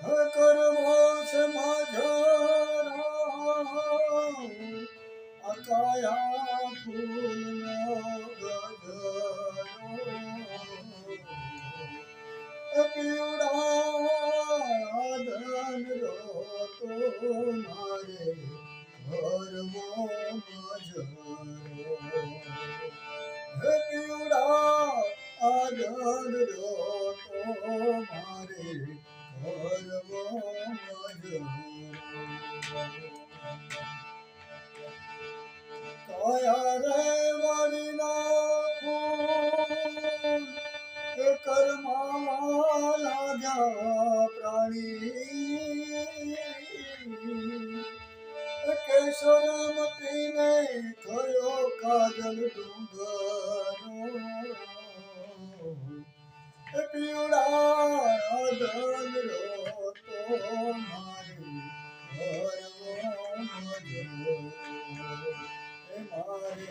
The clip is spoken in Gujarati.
કર્મો સમાધાન અકાયા ફૂલનો ગજરો પીવડા ધન રોતો મારે કર્મો મજરો પીવડા આધન રોતો મારે કર્મો મજરો કાયા રે વાળી નાખું કર્મા લાગ્યા પ્રાણી કેશર મતીને થયો કાજલ ડુંગરો પીવડા ધન રોતો મારી કર્મો મજરો મારે